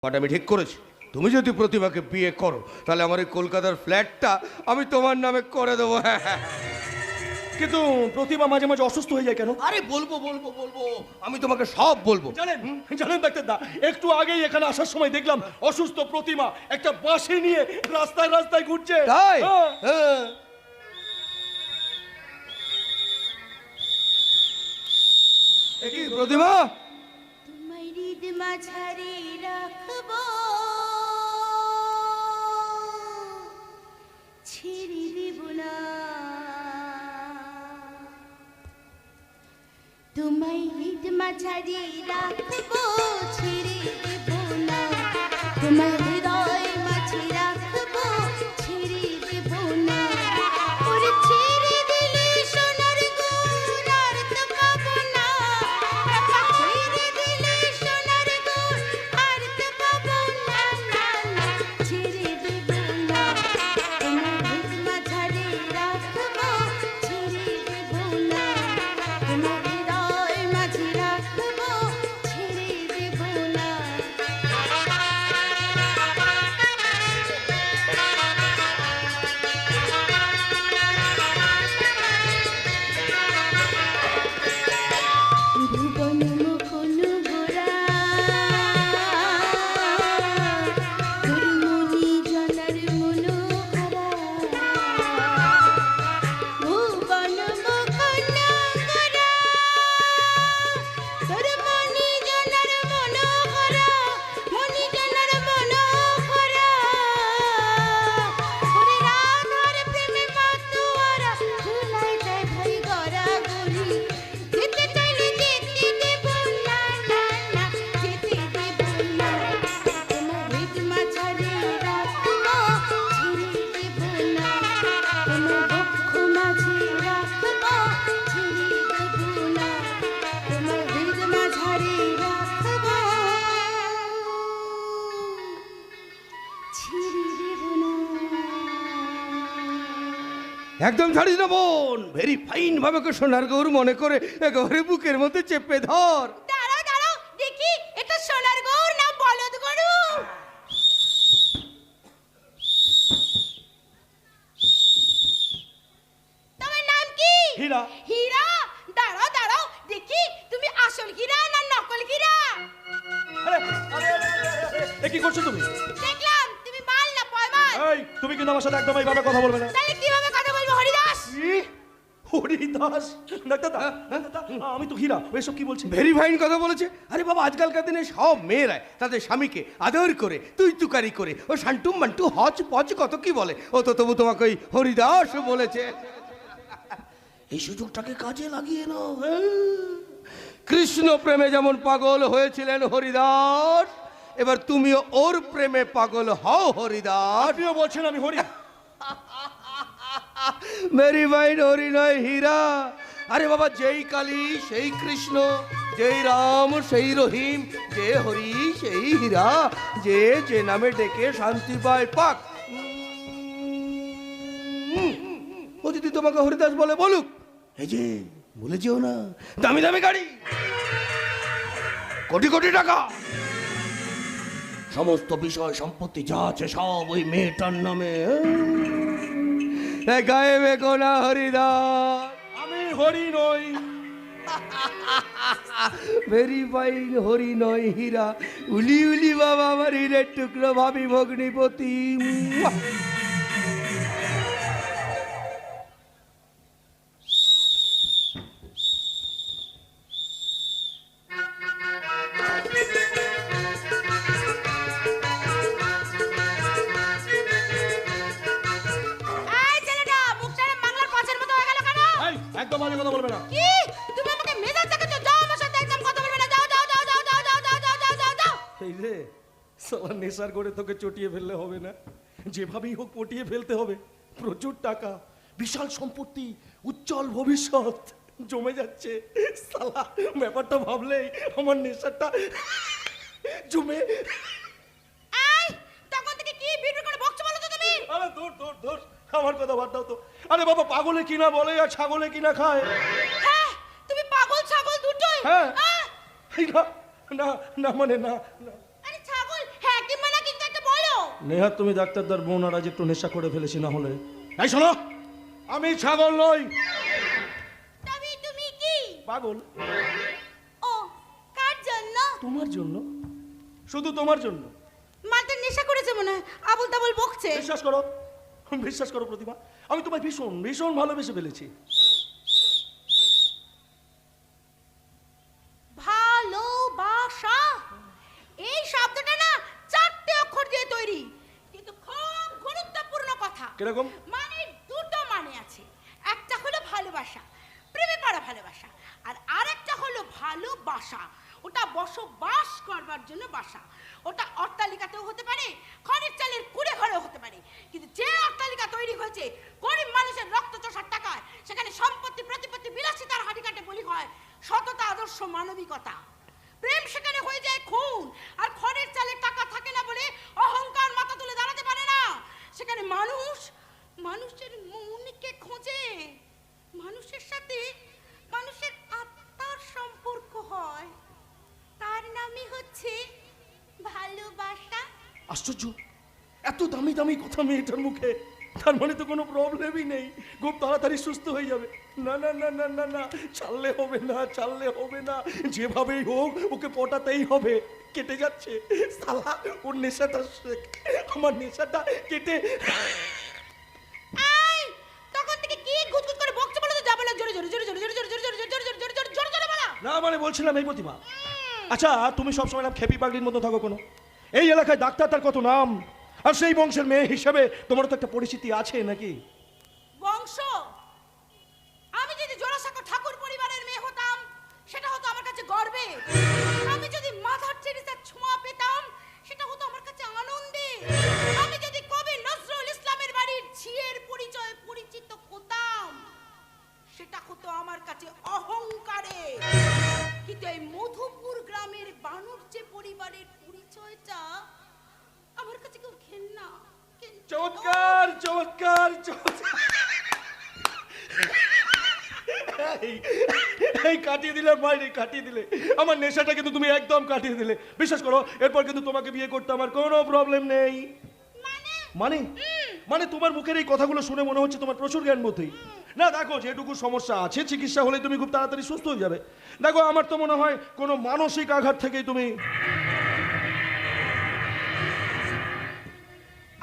আমি ঠিক করেছি, তুমি যদি প্রতিমাকে বিয়ে করো তাহলে আমার এই কলকাতার ফ্ল্যাটটা আমি তোমার নামে করে দেবো। কিন্তু প্রতিমা মাঝে মাঝে অসুস্থ হয়ে যায় কেন? আরে বলবো বলবো বলবো, আমি তোমাকে সব বলবো। জানেন ডাক্তার দা, একটু আগেই এখানে আসার সময় দেখলাম অসুস্থ প্রতিমা একটা বাঁশি নিয়ে রাস্তায় রাস্তায় ঘুরছে। তাই? হ্যাঁ। কি প্রতিমা? তোমায় হৃদ মাঝারে রাখবো, ছেড়ে দেব না। তোমায় হৃদ মাঝারে রাখবো, ছেড়ে দেব না। তোমায় হৃদয় মাঝে রাখবো, ছেড়ে দেব না। ওরে ছেড়ে দিলে সোনার গুণ আর তো পাবো না। ছেড়ে দিলে সোনার গুণ আর তো পাবো না, না, না। ছেড়ে দেব না। তোমায় হৃদ মাঝারে রাখবো, ছেড়ে দেব না। তোমায় হৃদয় মাঝে রাখবো, ছেড়ে দেব না। ভুবন মুকুল গোরা, তোর মনি জনার মনোহরা। ভুবন মুকুল গোরা, তোর মনি জনার মনোহরা, মনি জনার মনোহরা। ওরে রাধার প্রেমে মাতোয়ারা, ভুলাই যায় ভাই গড়া গড়ি। যেতে চাইলে যেতে দেব না, না, না, যেতে দেব না। তোমার হৃদ মাঝারে রাখবো, ছেড়ে দেব না। তোমার বক্ষ মাঝে রাখবো, ছেড়ে দেব না। তোমার হৃদ মাঝারে রাখবো, ছেড়ে দেব না। একদম ছাড়িস না বোন, ভেরি ফাইন ভাবে সোনার গৌর মনে করে একেবারে বুকের মধ্যে চেপে ধর। দাঁড়াও দাঁড়াও, দেখি এটা সোনার গৌর না বলদ গরু। তোমার নাম কি? হীরা। হীরা? দাঁড়াও দাঁড়াও, দেখি তুমি আসল হীরা না নকল হীরা। এ কি করছো তুমি? দেখলাম তুমি মাল না পয়মাল। এই তুমি কিন্তু আমার সাথে একদম এইভাবে কথা বলবে না। তাহলে কিভাবে কথা বলবো হরিদাস? হরিদাস? ডাক্তার দা, আমি তো হীরা, এসব কি বলছি? ভেরি ফাইন কথা বলেছে। আরে বাবা, আজকালকার দিনে সব মেয়েরা তাদের স্বামীকে আদর করে তুই তুকারি করে ও শান্টু মান্টু হচ পচ কত কি বলে, ও তো তবু তোমাকে ওই হরিদাস বলেছে। এই সুযোগটাকে কাজে লাগিয়ে নাও। কৃষ্ণ প্রেমে যেমন পাগল হয়েছিলেন হরিদাস, এবার তুমিও ওর প্রেমে পাগল হও হরিদাস। আপনিও বলছেন আমি হরি? মেরি বাইন হরি নয় হীরা। আরে বাবা, যেই কালী সেই কৃষ্ণ, যেই রাম সেই রহিম, যে হরি সেই হীরা, যে যে নামে ডেকে শান্তি পায় পাক। ও যদি তোমাকে হরিদাস বলে বলুক, এই যে ভুলে যেও না, দামি দামি গাড়ি, কোটি কোটি টাকা, সমস্ত বিষয় সম্পত্তি যা আছে সব ওই মেয়েটার নামে। গায়ে বেগো না হরিদাস। আমি হরি নই। ভেরি ফাইন হরি নয় হীরা। উলি উলি বাবা আমার হীরের টুকরো ভাবি ভগ্নিপতি। এই ছেলেটা মুখটা বাংলার পাঁচের মতো হয়ে গেল কেন? এই একদম বাজে কথা বলবে না। কি তুমি আমাকে মেজাজ দেখাচ্ছ? যাও আমার সাথে একদম কথা বলবে না। যাও যাও যাও যাও যাও যাও যাও যাও যাও যাও যাও। এই রে, সালা নেশার করে তোকে চটিয়ে ফেললে হবে না, যেভাবেই হোক পটিয়ে ফেলতে হবে। প্রচুর টাকা, বিশাল সম্পত্তি, উজ্জ্বল ভবিষ্যৎ জমে যাচ্ছে। সালা ব্যাপারটা ভাবলেই আমার নেশাটা জমে। এই তখন থেকে কি বিড়বিড় করে বকছো বলো তো তুমি? আরে দূর দূর দূর, আমার কথা বাদ দাও তো। আরে বাবা, পাগলে কিনা বলে আর ছাগলে কিনা খায়। হ্যাঁ, তুমি পাগল ছাগল দুটোই। হ্যাঁ। না না না মানে না না। আরে ছাগল হ্যাঁ নেহাত তুমি ডাক্তারদার বোন আর আজ একটু নেশা করে ফেলেছি না হলে। এই শোনো, আমি ছাগল নই, তবে তুমি কি? পাগল। ও, কার জন্য? তোমার জন্য, শুধু তোমার জন্য। মালটা নেশা করেছে মনে হয়, আবল তাবল বকছে। বিশ্বাস করো, বিশ্বাস করো প্রতিমা, আমি তোমায় ভীষণ ভীষণ ভালোবেসে ফেলেছি। ভালোবাসা এই শব্দটা না 4টে অক্ষর দিয়ে তৈরি, কিন্তু খুব গুরুত্বপূর্ণ কথা। কিরকম? মানে দুটো মানে আছে, একটা হলো ভালোবাসা, প্রেমে পড়া ভালোবাসা, আর আরেকটা হলো ভালোবাসা, ওটা বসবাস করবার জন্য বাসা। ওটা অট্টালিকাতেও হতে পারে, খড়ের চালের কুড়ে ঘরেও হতে পারে, কিন্তু যে অট্টালিকা তৈরি হয়েছে গরিব মানুষের রক্ত চোষার টাকায়, সেখানে সম্পত্তি প্রতিপত্তি বিলাসিতার হাঁটি কাটে বলি হয় সততা, আদর্শ, মানবিকতা। প্রেম সেখানে হয়ে যায় খুন, আর খড়ের চালের টাকা থাকে না বলে অহংকার মাথা তুলে দাঁড়াতে পারে না। সেখানে মানুষ মানুষের মনকে খোঁজে, মানুষের সাথে মানুষের আত্মার সম্পর্ক হয়, তার নামই হচ্ছে ভালোবাসা। আশ্চর্য, এত দামি দামি কথা মেয়েটার মুখে, তার মানে তো কোনো প্রবলেমই নেই, খুব তাড়াতাড়ি সুস্থ হয়ে যাবে। না না না না না না, ছাড়লে হবে না, ছাড়লে হবে না, যেভাবেই হোক ওকে পটাতেই হবে। কেটে যাচ্ছে সালা, ওর নেশাটা আমার নেশাটা কেটে। এই তখন থেকে কি গুদগুদ করে বকছে বলো তো, যাবো না জোরে জোরে জোরে জোরে জোরে জোরে জোরে জোরে জোরে জোরে জোরে জোরে জোরে জোরে বলো না মানে বলছিলাম এই প্রতিমা, আচ্ছা তুমি সবসময় না খেপি পাগলির মতো থাকো কোনো? এই এলাকায় ডাক্তার তার কত নাম, আর সেই বংশের মেয়ে হিসেবে তোমার তো একটা পরিচিতি আছে নাকি? বংশ? আমি যদি জোড়াসাঁকো ঠাকুর পরিবারের মেয়ে হতাম সেটা হতো আমার কাছে গর্বে। আমি যদি মাদার টেরেসার ছোঁয়া পেতাম সেটা হতো আমার কাছে আনন্দে। আমি যদি কবি নজরুল ইসলামের বাড়ির ঝিয়ের পরিচয় পরিচিত হতাম সেটা হতো আমার কাছে অহংকারে। কিন্তু এই মধুপুর গ্রামের বানরচে পরিবারের পরিচয়টা আমার কাছে কেউ ঘেন্না। চমৎকার চমৎকার চমৎকার, এই কাটিয়ে দিলে মাইরে, কাটিয়ে দিলে আমার নেশাটা, কিন্তু তুমি একদম কাটিয়ে দিলে। বিশ্বাস করো, এরপর কিন্তু তোমাকে বিয়ে করতে আমার কোনো প্রবলেম নেই। মানে মানে তোমার মুখের এই কথাগুলো শুনে মনে হচ্ছে তোমার প্রচুর জ্ঞান বুদ্ধি। না দেখো, যেটুকু সমস্যা আছে চিকিৎসা হলে তুমি খুব তাড়াতাড়ি সুস্থ হয়ে যাবে। দেখো আমার তো মনে হয় কোনো মানসিক আঘাত থেকেই তুমি।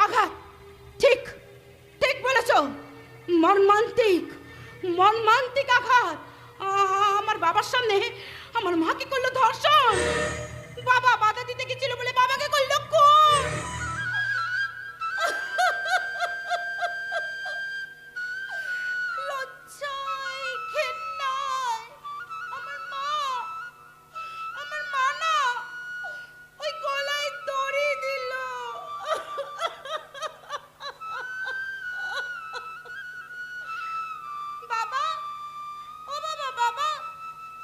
আঘাত? ঠিক ঠিক বলেছ, মর্মান্তিক মর্মান্তিক আঘাত। আমার বাবার সামনে আমার মাকে করলো ধর্ষণ, বাবা বাধা দিতে গেছিল বলে বাবাকে করলো খুন। লজ্জায় ঘেন্নায় আমার মা না ওই গলায় দড়ি দিল। বাবা, ও বাবা, বাবা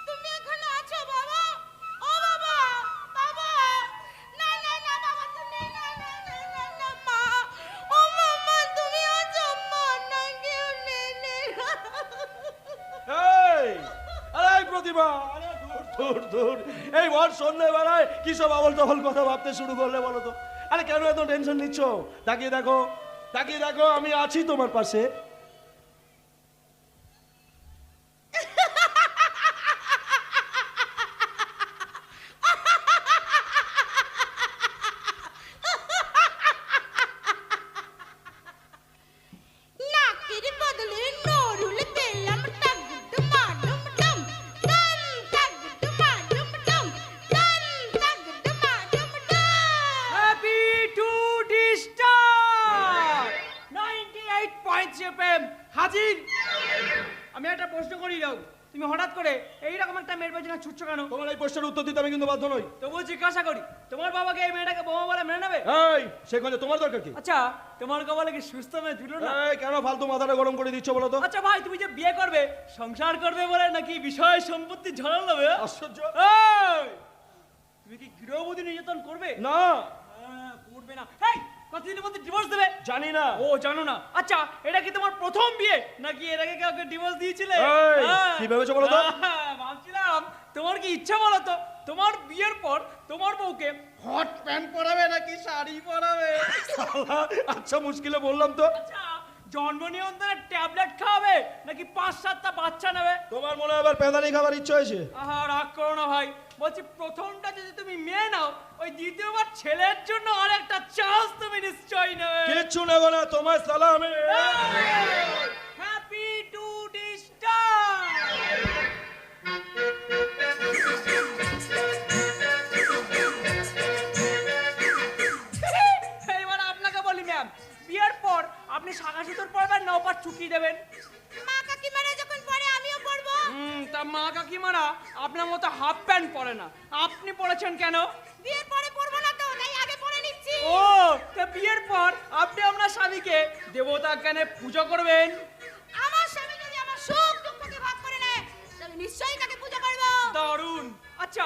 তুমি এখানে আছো বাবা? ও বাবা, বাবা, না না না বাবা তুমি, না না না না না মা, ও মামা তুমি আছো মা, না কেউ নেই। এই আরে প্রতিভা, আরে দূর দূর দূর, এই ভর সন্ধ্যাবেলায় কি সব আবল তাবল কথা ভাবতে শুরু করলে বলো তো? আরে কেন এত টেনশন নিচ্ছ? তাকিয়ে দেখো, তাকিয়ে দেখো, আমি আছি তোমার পাশে। নাকের বদলে নরুল পেলাম, টাক ডুমা ডুম ডুম ডম, টাক ডুমা ডুম ডুম ডম, টাক ডুমা ডুম ডুম। হ্যাপি টু ডিস্টার্ব 98.3 FM হাজির। আমি একটা প্রশ্ন করি যাও, তুমি হঠাৎ করে এইরকম একটা মেয়ের পেছনে ছুটছো কেন? তোমার এই প্রশ্নের উত্তর দিতে আমি কিন্তু বাধ্য নই। তবুও জিজ্ঞাসা করি, তোমার বাবাকে এই মেয়েটাকে বোমা বলে মেনে নেবে? এই সেখানে তোমার দরকার কি? আচ্ছা, তোমার কপালে কি সুস্থ মেয়ে জুটলো না? এই কেন ফালতু মাথাটা গরম করে দিচ্ছ বলো তো? আচ্ছা ভাই, তুমি যে বিয়ে করবে সংসার করবে বলে নাকি বিষয় সম্পত্তি ঝড়াল নেবে? আশ্চর্য। এই, তুমি কি গৃহবধূ নির্যাতন করবে? না করবে না। এই, কতদিনের মধ্যে ডিভোর্স দেবে? জানি না। ও জানো না? আচ্ছা, এটা কি তোমার প্রথম বিয়ে নাকি এর আগে কাউকে ডিভোর্স দিয়েছিলে? এই, কি ভেবেছো বলো তো? ভাবছিলাম তোমার কি ইচ্ছা বলো তো তোমার বিয়ের পর তোমার বউকে হট প্যান্ট পরাবে নাকি শাড়ি পরাবে? শালা, আচ্ছা মুশকিলে বললাম তো। আচ্ছা, জন্ম নিয়ন্ত্রণের ট্যাবলেট খাওয়াবে নাকি 5-7টা বাচ্চা নেবে? তোমার মনে হয় আবার পেঁদানি খাবার ইচ্ছা হয়েছে? আহা, রাগ করো না ভাই, বলছি প্রথমটা যদি তুমি মেয়ে নাও, ওই দ্বিতীয়বার ছেলের জন্য আর একটা চান্স তুমি নিশ্চয়ই নেবে। কিচ্ছু নেবো না, তোমার সালা আমি। Happy to disturb. এইবার আপনাকে বলি ম্যাম, বিয়ের পর আপনি শাখা সুতোর পরবেন না ওপার চুকি দেবেন? মা কাকিমারা যখন পরে আমিও পরবো। তা মা কাকিমারা আপনার মতো হাফ প্যান্ট পরে না, আপনি পরেছেন কেন? বিয়ের পরে পরবো না তো, তাই আগে পরে নিচ্ছি। ও, তা বিয়ের পর আপনি আপনার স্বামীকে দেবতা জ্ঞানে পুজো করবেন? আমার স্বামী যদি আমার সুখ দুঃখকে ভাগ করে নেয়, তাহলে নিশ্চয়ই তাকে পূজা করবো। দারুণ। আচ্ছা,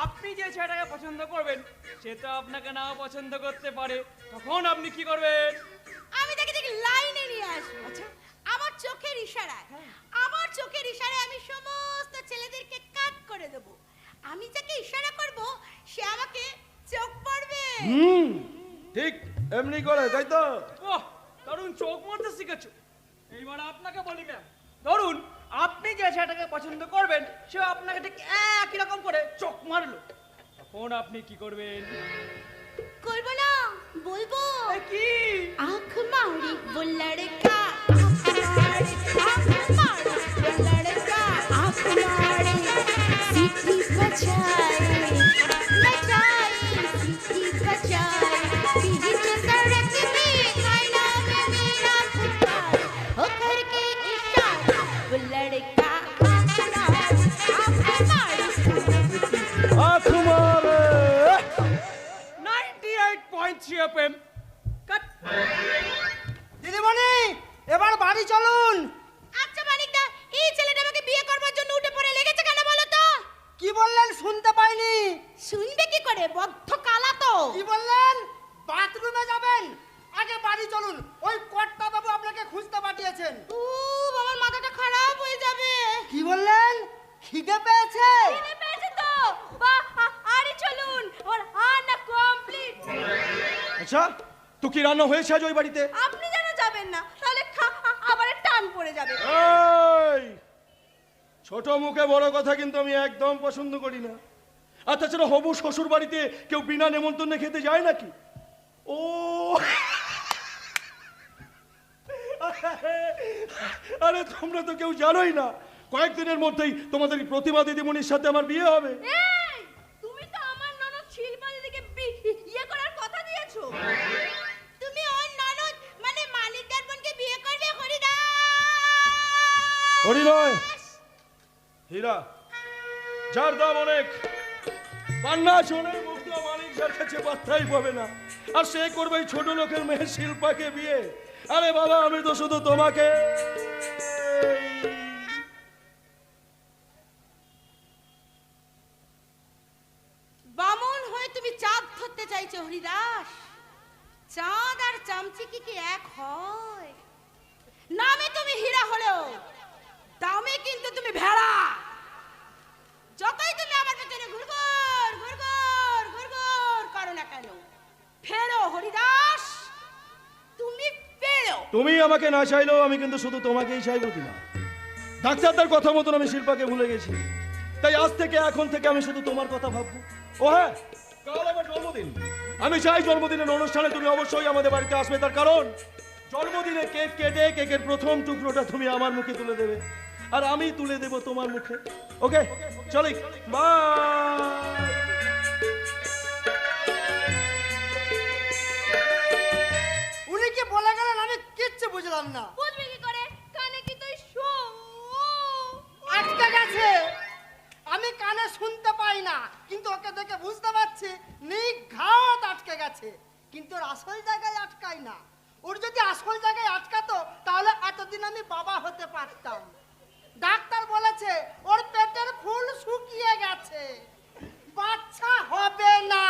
আপনি যে ছেলেটাকে পছন্দ করবেন সে তো আপনাকে নাও পছন্দ করতে পারে, তখন আপনি কি করবেন? আমি তাকে দেখি লাইনে নিয়ে আসবো। আচ্ছা, আমার চোখের ইশারায়, আমার চোখের ইশারায় আমি সমস্ত ছেলেদেরকে কাট করে দেব। আমি যাকে ইশারা করব সে আমাকে চোখ পড়বে। ঠিক এমনি করে, তাই তো? বাহ, দারুণ চোখ মারতে শিখেছো। এইবার আপনাকে বলি ম্যাম, ধরুন আপনি যে ছেলেটাকে পছন্দ করবেন সে আপনাকে ঠিক একই রকম করে চোখ মারলো, তখন আপনি কি করবেন? করবো না, বলবো এ কি? आँख मारी वो लड़का, आँख मारी वो लड़का, आँख मारी सीटी बजाए, नचाए सीटी बजाए, बीच सड़क में आईना में मेरा पुकार, हो करके इशारा वो लड़का, आँख मारी আখ মারে। 98.3 FM কাট। দিদিমণি, এবার বাড়ি চলুন। আচ্ছা মানিকদা, এই ছেলেটা আমাকে বিয়ে করবার জন্য উঠে পড়ে লেগেছে কেন বলো তো? কি বললেন শুনতে পাইনি? শুনবে কি করে, বদ্ধ কালা তো। কি বললেন? বাথরুমে যাবেন? আগে বাড়ি চলুন, ওই কর্তা বাবু আপনাকে খুঁজতে পাঠিয়েছেন। আমার মাথাটা খারাপ হয়ে যাবে। কি বললেন? খিদে পেয়েছে? খিদে পেয়েছে তো। আরে চলুন, ওর রান্না কমপ্লিট। আচ্ছা, তো কি রান্না হয়েছে আজ ওই বাড়িতে? আপনি যেন যাবেন না, তাহলে আবার টান পড়ে যাবে। এই, ছোট মুখে বড় কথা কিন্তু আমি একদম পছন্দ করি না। আর তাছাড়া হবু শ্বশুর বাড়িতে কেউ বিনা নেমন্তন্নে খেতে যায় নাকি? ও, আরে তোমরা তো কেউ জানোই না, কয়েকদিনের মধ্যেই তোমাদের এই প্রতিমা দিদিমণির সাথে আমার বিয়ে হবে। এই, তুমি তো আমার ননদ শিল্পা দিদিকে বিয়ে করার কথা দিয়েছো। তুমি ওর ননদ মানে মালিকদার বোনকে বিয়ে করবে হরিদা? হরি নয়, হীরা, যার দাম অনেক। পান্না চোরের মুক্ত মালিক যার কাছে পাত্তাই পাবে না, আর সে করবে এই ছোট লোকের মেয়ে শিল্পাকে বিয়ে। আরে বাবা, আমি তো শুধু তোমাকে। বামন হয়ে তুমি চাঁদ ধরতে চাইছো হরিদাস? চাঁদ আর চামচিকি কি এক হয়? নামে তুমি হীরা হলেও দামে কিন্তু তুমি ভেড়া। যতই তুমি আমার পেছনে ঘুরঘুর ঘুরঘুর ঘুরঘুর করো না কেন, ফেরো হরিদাস, তুমি ফেরো। তুমি আমাকে না চাইলেও আমি কিন্তু শুধু তোমাকেই চাইবো কিনা। ডাক্তারদের কথা মতন আমি শিল্পাকে ভুলে গেছি, তাই আজ থেকে এখন থেকে আমি শুধু তোমার কথা ভাববো। ও হ্যাঁ, কাল আমার জন্মদিন। আমি চাই জন্মদিনের অনুষ্ঠানে তুমি অবশ্যই আমাদের বাড়িতে আসবে, তার কারণ জন্মদিনে কেক কেটে কেকের প্রথম টুকরোটা তুমি আমার মুখে তুলে দেবে, আর আমি তুলে দেব তোমার মুখে। ওকে, চলি, বাই। উনি কি বলে গেলেন আমি কিচ্ছু বুঝলাম না। বুঝবি কি করে, কানে কি তুই আটকে গেছে। আমি কানে শুনতে পাই না, কিন্তু ওকে দেখে বুঝতে পারছি নিঘাত আটকে গেছে। কিন্তু ওর আসল জায়গায় আটকায় না। ওর যদি আসল জায়গায় আটকাতো তাহলে এতদিন আমি বাবা হতে পারতাম। ডাক্তার বলেছে ওর পেটের ফুল শুকিয়ে গেছে, বাচ্চা হবে না।